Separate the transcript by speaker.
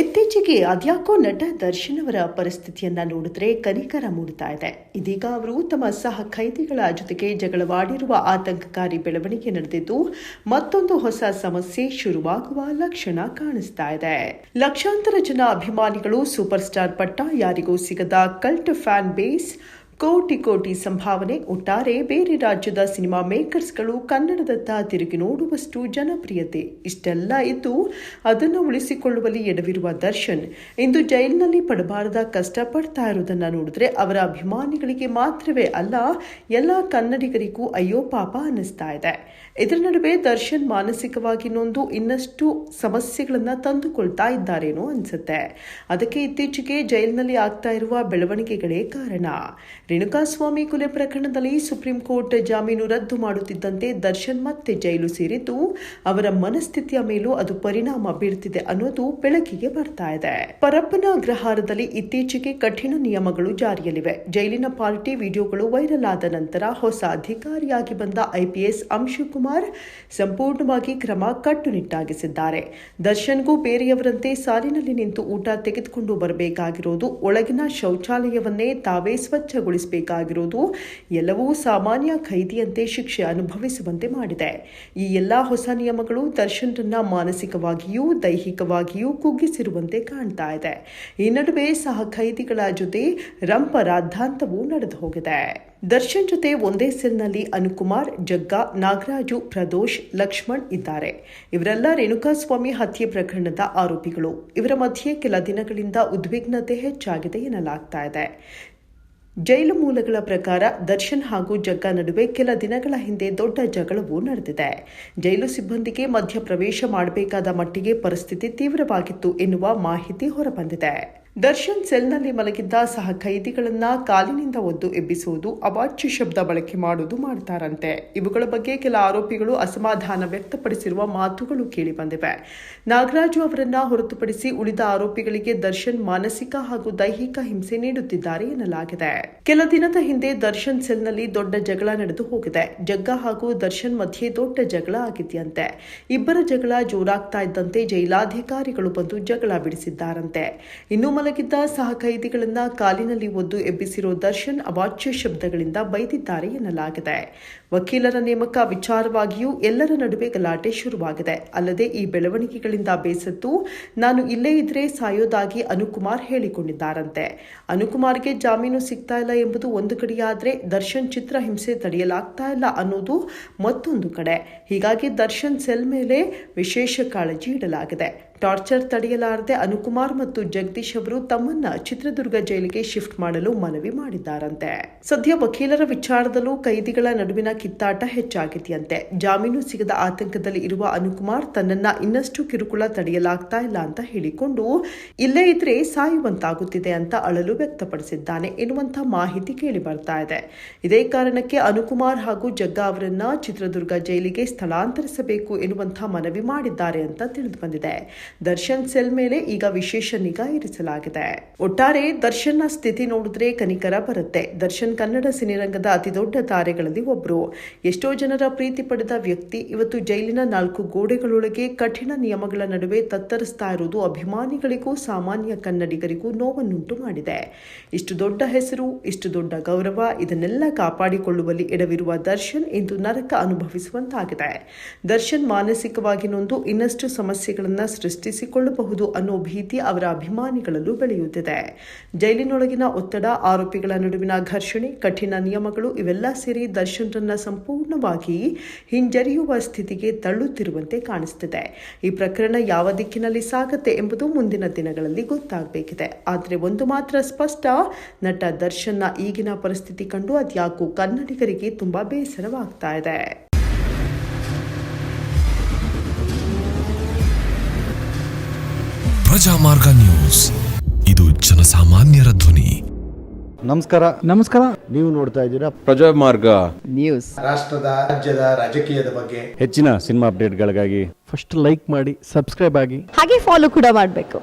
Speaker 1: ಇತ್ತೀಚೆಗೆ ಅದ್ಯಾಕೋ ನಟ ದರ್ಶನ್ ಅವರ ಪರಿಸ್ಥಿತಿಯನ್ನ ನೋಡಿದ್ರೆ ಕನಿಕರ ಮೂಡ್ತಾ ಇದೆ. ಇದೀಗ ಅವರು ತಮ್ಮ ಸಹ ಖೈದಿಗಳ ಜೊತೆಗೆ ಜಗಳವಾಡಿರುವ ಆತಂಕಕಾರಿ ಬೆಳವಣಿಗೆ ನಡೆದಿದ್ದು ಮತ್ತೊಂದು ಹೊಸ ಸಮಸ್ಯೆ ಶುರುವಾಗುವ ಲಕ್ಷಣ ಕಾಣಿಸ್ತಾ ಇದೆ. ಲಕ್ಷಾಂತರ ಜನ ಅಭಿಮಾನಿಗಳು, ಸೂಪರ್ ಸ್ಟಾರ್ ಪಟ್ಟ, ಯಾರಿಗೂ ಸಿಗದ ಕಲ್ಟ್ ಫ್ಯಾನ್ ಬೇಸ್, ಕೋಟಿ ಸಂಭಾವನೆ, ಒಟ್ಟಾರೆ ಬೇರೆ ರಾಜ್ಯದ ಸಿನಿಮಾ ಮೇಕರ್ಸ್ಗಳು ಕನ್ನಡದತ್ತ ತಿರುಗಿ ನೋಡುವಷ್ಟು ಜನಪ್ರಿಯತೆ ಇಷ್ಟೆಲ್ಲ ಇದ್ದು ಅದನ್ನು ಉಳಿಸಿಕೊಳ್ಳುವಲ್ಲಿ ಎಡವಿರುವ ದರ್ಶನ್ ಇಂದು ಜೈಲಿನಲ್ಲಿ ಪಡಬಾರದ ಕಷ್ಟಪಡ್ತಾ ಇರುವುದನ್ನು ನೋಡಿದ್ರೆ ಅವರ ಅಭಿಮಾನಿಗಳಿಗೆ ಮಾತ್ರವೇ ಅಲ್ಲ, ಎಲ್ಲ ಕನ್ನಡಿಗರಿಗೂ ಅಯ್ಯೋ ಪಾಪ ಅನ್ನಿಸ್ತಾ ಇದೆ. ಇದರ ನಡುವೆ ದರ್ಶನ್ ಮಾನಸಿಕವಾಗಿ ನೊಂದು ಇನ್ನಷ್ಟು ಸಮಸ್ಯೆಗಳನ್ನ ತಂದುಕೊಳ್ತಾ ಇದ್ದಾರೇನೋ ಅನ್ಸುತ್ತೆ. ಅದಕ್ಕೆ ಇತ್ತೀಚೆಗೆ ಜೈಲಿನಲ್ಲಿ ಆಗ್ತಾ ಇರುವ ಬೆಳವಣಿಗೆಗಳೇ ಕಾರಣ. ರೇಣುಕಾಸ್ವಾಮಿ ಕೊಲೆ ಪ್ರಕರಣದಲ್ಲಿ ಸುಪ್ರೀಂ ಕೋರ್ಟ್ ಜಾಮೀನು ರದ್ದು ಮಾಡುತ್ತಿದ್ದಂತೆ ದರ್ಶನ್ ಮತ್ತೆ ಜೈಲು ಸೇರಿದ್ದು ಅವರ ಮನಸ್ಥಿತಿಯ ಮೇಲೂ ಅದು ಪರಿಣಾಮ ಬೀರ್ತಿದೆ ಅನ್ನೋದು ಬೆಳಕಿಗೆ ಬರ್ತಾ ಇದೆ. ಪರಪ್ಪನ ಅಗ್ರಹಾರದಲ್ಲಿ ಇತ್ತೀಚೆಗೆ ಕಠಿಣ ನಿಯಮಗಳು ಜಾರಿಯಲ್ಲಿವೆ. ಜೈಲಿನ ಪಾರ್ಟಿ ವಿಡಿಯೋಗಳು ವೈರಲ್ ಆದ ನಂತರ ಹೊಸ ಅಧಿಕಾರಿಯಾಗಿ ಬಂದ IPS ಅಂಶುಕುಮಾರ್ ಸಂಪೂರ್ಣವಾಗಿ ಕ್ರಮ ಕಟ್ಟುನಿಟ್ಟಾಗಿಸಿದ್ದಾರೆ. ದರ್ಶನ್ಗೂ ಬೇರೆಯವರಂತೆ ಸಾಲಿನಲ್ಲಿ ನಿಂತು ಊಟ ತೆಗೆದುಕೊಂಡು ಬರಬೇಕಾಗಿರೋದು, ಒಳಗಿನ ಶೌಚಾಲಯವನ್ನೇ ತಾವೇ ಸ್ವಚ್ಛಗೊಳಿಸಬೇಕಾಗಿರೋದು, ಎಲ್ಲವೂ ಸಾಮಾನ್ಯ ಖೈದಿಯಂತೆ ಶಿಕ್ಷೆ ಅನುಭವಿಸುವಂತೆ ಮಾಡಿದೆ. ಈ ಎಲ್ಲಾ ಹೊಸ ನಿಯಮಗಳು ದರ್ಶನ್ರನ್ನ ಮಾನಸಿಕವಾಗಿಯೂ ದೈಹಿಕವಾಗಿಯೂ ಕುಗ್ಗಿಸಿರುವಂತೆ ಕಾಣ್ತಾ ಇದೆ. ಈ ನಡುವೆ ಸಹ ಖೈದಿಗಳ ಜೊತೆ ರಂಪರಾದ್ದಾಂತವೂ ನಡೆದು ಹೋಗಿದೆ. ದರ್ಶನ್ ಜೊತೆ ಒಂದೇ ಸೆಲ್ನಲ್ಲಿ ಅನುಕುಮಾರ್, ಜಗ್ಗಾ, ನಾಗರಾಜು, ಪ್ರದೋಷ್, ಲಕ್ಷ್ಮಣ್ ಇದ್ದಾರೆ. ಇವರೆಲ್ಲ ರೇಣುಕಾಸ್ವಾಮಿ ಹತ್ಯೆ ಪ್ರಕರಣದ ಆರೋಪಿಗಳು. ಇವರ ಮಧ್ಯೆ ಕೆಲ ದಿನಗಳಿಂದ ಉದ್ವಿಗ್ನತೆ ಹೆಚ್ಚಾಗಿದೆ ಎನ್ನಲಾಗ್ತಾ ಇದೆ. ಜೈಲು ಮೂಲಗಳ ಪ್ರಕಾರ ದರ್ಶನ್ ಹಾಗೂ ಜಗ್ಗಾ ನಡುವೆ ಕೆಲ ದಿನಗಳ ಹಿಂದೆ ದೊಡ್ಡ ಜಗಳವೂ ನಡೆದಿದೆ. ಜೈಲು ಸಿಬ್ಬಂದಿಗೆ ಮಧ್ಯ ಪ್ರವೇಶ ಮಾಡಬೇಕಾದ ಮಟ್ಟಿಗೆ ಪರಿಸ್ಥಿತಿ ತೀವ್ರವಾಗಿತ್ತು ಎನ್ನುವ ಮಾಹಿತಿ ಹೊರಬಂದಿದೆ. ದರ್ಶನ್ ಸೆಲ್ನಲ್ಲಿ ಮಲಗಿದ್ದ ಸಹ ಖೈದಿಗಳನ್ನ ಕಾಲಿನಿಂದ ಒದ್ದು ಎಬ್ಬಿಸುವುದು, ಅವಾಚ್ಯ ಶಬ್ದ ಬಳಕೆ ಮಾಡುವುದು ಮಾಡ್ತಾರಂತೆ. ಇವುಗಳ ಬಗ್ಗೆ ಕೆಲ ಆರೋಪಿಗಳು ಅಸಮಾಧಾನ ವ್ಯಕ್ತಪಡಿಸಿರುವ ಮಾತುಗಳು ಕೇಳಿಬಂದಿವೆ. ನಾಗರಾಜು ಅವರನ್ನ ಹೊರತುಪಡಿಸಿ ಉಳಿದ ಆರೋಪಿಗಳಿಗೆ ದರ್ಶನ್ ಮಾನಸಿಕ ಹಾಗೂ ದೈಹಿಕ ಹಿಂಸೆ ನೀಡುತ್ತಿದ್ದಾರೆ ಎನ್ನಲಾಗಿದೆ. ಕೆಲ ದಿನದ ಹಿಂದೆ ದರ್ಶನ್ ಸೆಲ್ನಲ್ಲಿ ದೊಡ್ಡ ಜಗಳ ನಡೆದು ಹೋಗಿದೆ. ಜಗ್ಗಾ ಹಾಗೂ ದರ್ಶನ್ ಮಧ್ಯೆ ದೊಡ್ಡ ಜಗಳ ಆಗಿದೆಯಂತೆ. ಇಬ್ಬರ ಜಗಳ ಜೋರಾಗ್ತಾ ಇದ್ದಂತೆ ಜೈಲಾಧಿಕಾರಿಗಳು ಬಂದು ಜಗಳ ಬಿಡಿಸಿದ್ದಾರಂತೆ. ಇನ್ನು ಮಲಗಿದ್ದ ಸಹ ಖೈದಿಗಳನ್ನ ಕಾಲಿನಲ್ಲಿ ಒದ್ದು ಎಬ್ಬಿಸಿರೋ ದರ್ಶನ್ ಅವಾಚ್ಯ ಶಬ್ದಗಳಿಂದ ಬೈದಿದ್ದಾರೆ ಎನ್ನಲಾಗಿದೆ. ವಕೀಲರ ನೇಮಕ ವಿಚಾರವಾಗಿಯೂ ಎಲ್ಲರ ನಡುವೆ ಗಲಾಟೆ ಶುರುವಾಗಿದೆ. ಅಲ್ಲದೆ ಈ ಬೆಳವಣಿಗೆಗಳಿಂದ ಬೇಸತ್ತು ನಾನು ಇಲ್ಲೇ ಇದ್ರೆ ಸಾಯೋದಾಗಿ ಅನುಕುಮಾರ್ ಹೇಳಿಕೊಂಡಿದ್ದಾರಂತೆ. ಅನುಕುಮಾರ್ಗೆ ಜಾಮೀನು ಸಿಗ್ತಾ ಇಲ್ಲ ಎಂಬುದು ಒಂದು ಕಡೆಯಾದ್ರೆ ದರ್ಶನ್ ಚಿತ್ರಹಿಂಸೆ ತಡೆಯಲಾಗ್ತಾ ಇಲ್ಲ ಅನ್ನೋದು ಮತ್ತೊಂದು ಕಡೆ. ಹೀಗಾಗಿ ದರ್ಶನ್ ಸೆಲ್ ಮೇಲೆ ವಿಶೇಷ ಕಾಳಜಿ ಇಡಲಾಗಿದೆ. ಟಾರ್ಚರ್ ತಡೆಯಲಾರದೆ ಅನುಕುಮಾರ್ ಮತ್ತು ಜಗದೀಶ್ ಅವರು ತಮ್ಮನ್ನ ಚಿತ್ರದುರ್ಗ ಜೈಲಿಗೆ ಶಿಫ್ಟ್ ಮಾಡಲು ಮನವಿ ಮಾಡಿದ್ದಾರಂತೆ. ಸದ್ಯ ವಕೀಲರ ವಿಚಾರದಲ್ಲೂ ಕೈದಿಗಳ ನಡುವಿನ ಕಿತ್ತಾಟ ಹೆಚ್ಚಾಗಿದೆಯಂತೆ. ಜಾಮೀನು ಸಿಗದ ಆತಂಕದಲ್ಲಿ ಇರುವ ಅನುಕುಮಾರ್ ತನ್ನನ್ನ ಇನ್ನಷ್ಟು ಕಿರುಕುಳ ತಡೆಯಲಾಗ್ತಾ ಇಲ್ಲ ಅಂತ ಹೇಳಿಕೊಂಡು ಇಲ್ಲೇ ಇದ್ರೆ ಸಾಯುವಂತಾಗುತ್ತಿದೆ ಅಂತ ಅಳಲು ವ್ಯಕ್ತಪಡಿಸಿದ್ದಾನೆ ಎನ್ನುವಂತ ಮಾಹಿತಿ ಕೇಳಿ ಬರ್ತಾ ಇದೆ. ಇದೇ ಕಾರಣಕ್ಕೆ ಅನುಕುಮಾರ್ ಹಾಗೂ ಜಗ್ಗಾ ಅವರನ್ನ ಚಿತ್ರದುರ್ಗ ಜೈಲಿಗೆ ಸ್ಥಳಾಂತರಿಸಬೇಕು ಎನ್ನುವಂತ ಮನವಿ ಮಾಡಿದ್ದಾರೆ ಅಂತ ತಿಳಿದು ಬಂದಿದೆ. ದರ್ಶನ್ ಸೆಲ್ ಮೇಲೆ ಈಗ ವಿಶೇಷ ನಿಗಾ ಇರಿಸಲಾಗಿದೆ. ಒಟ್ಟಾರೆ ದರ್ಶನ್ನ ಸ್ಥಿತಿ ನೋಡಿದ್ರೆ ಕನಿಕರ ಬರುತ್ತೆ. ದರ್ಶನ್ ಕನ್ನಡ ಸಿನಿರಂಗದ ಅತಿದೊಡ್ಡ ತಾರೆಗಳಲ್ಲಿ ಒಬ್ರು. ಎಷ್ಟೋ ಜನರ ಪ್ರೀತಿ ಪಡೆದ ವ್ಯಕ್ತಿ ಇವತ್ತು ಜೈಲಿನ 4 ಗೋಡೆಗಳೊಳಗೆ ಕಠಿಣ ನಿಯಮಗಳ ನಡುವೆ ತತ್ತರಿಸ್ತಾ ಇರುವುದು ಅಭಿಮಾನಿಗಳಿಗೂ ಸಾಮಾನ್ಯ ಕನ್ನಡಿಗರಿಗೂ ನೋವನ್ನುಂಟು ಮಾಡಿದೆ. ಇಷ್ಟು ದೊಡ್ಡ ಹೆಸರು, ಇಷ್ಟು ದೊಡ್ಡ ಗೌರವ, ಇದನ್ನೆಲ್ಲ ಕಾಪಾಡಿಕೊಳ್ಳುವಲ್ಲಿ ಎಡವಿರುವ ದರ್ಶನ್ ಇಂದು ನರಕ ಅನುಭವಿಸುವಂತಾಗಿದೆ. ದರ್ಶನ್ ಮಾನಸಿಕವಾಗಿ ನೊಂದು ಇನ್ನಷ್ಟು ಸಮಸ್ಯೆಗಳನ್ನ ಸೃಷ್ಟಿಸಿಕೊಳ್ಳಬಹುದು ಅನ್ನೋ ಭೀತಿ ಅವರ ಅಭಿಮಾನಿಗಳಲ್ಲೂ ಬೆಳೆಯುತ್ತಿದೆ. ಜೈಲಿನೊಳಗಿನ ಒತ್ತಡ, ಆರೋಪಿಗಳ ನಡುವಿನ ಘರ್ಷಣೆ, ಕಠಿಣ ನಿಯಮಗಳು ಇವೆಲ್ಲ ಸೇರಿ ದರ್ಶನ್ರನ್ನ ಸಂಪೂರ್ಣವಾಗಿ ಹಿಂಜರಿಯುವ ಸ್ಥಿತಿಗೆ ತಳ್ಳುತ್ತಿರುವಂತೆ ಕಾಣಿಸುತ್ತಿದೆ. ಈ ಪ್ರಕರಣ ಯಾವ ದಿಕ್ಕಿನಲ್ಲಿ ಸಾಗತ್ತೆ ಎಂಬುದು ಮುಂದಿನ ದಿನಗಳಲ್ಲಿ ಗೊತ್ತಾಗಬೇಕಿದೆ. ಆದರೆ ಒಂದು ಮಾತ್ರ ಸ್ಪಷ್ಟ, ನಟ ದರ್ಶನ್ನ ಈಗಿನ ಪರಿಸ್ಥಿತಿ ಕಂಡು ಅದ್ಯಾಕೋ ಕನ್ನಡಿಗರಿಗೆ ತುಂಬಾ ಬೇಸರವಾಗ್ತಾ ಇದೆ.
Speaker 2: ಪ್ರಜಾಮಾರ್ಗ ನ್ಯೂಸ್, ಇದು ಜನಸಾಮಾನ್ಯರ ಧ್ವನಿ.
Speaker 3: ನಮಸ್ಕಾರ. ನೀವು ನೋಡ್ತಾ ಇದ್ದೀರಾ
Speaker 4: ಪ್ರಜಾಮಾರ್ಗ
Speaker 3: ನ್ಯೂಸ್.
Speaker 5: ರಾಷ್ಟ್ರದ, ರಾಜ್ಯದ, ರಾಜಕೀಯದ ಬಗ್ಗೆ
Speaker 3: ಹೆಚ್ಚಿನ ಸಿನಿಮಾ ಅಪ್ಡೇಟ್ಗಳಿಗಾಗಿ
Speaker 6: ಫಸ್ಟ್ ಲೈಕ್ ಮಾಡಿ, ಸಬ್ಸ್ಕ್ರೈಬ್ ಆಗಿ,
Speaker 7: ಹಾಗೆ ಫಾಲೋ ಕೂಡ ಮಾಡಬೇಕು.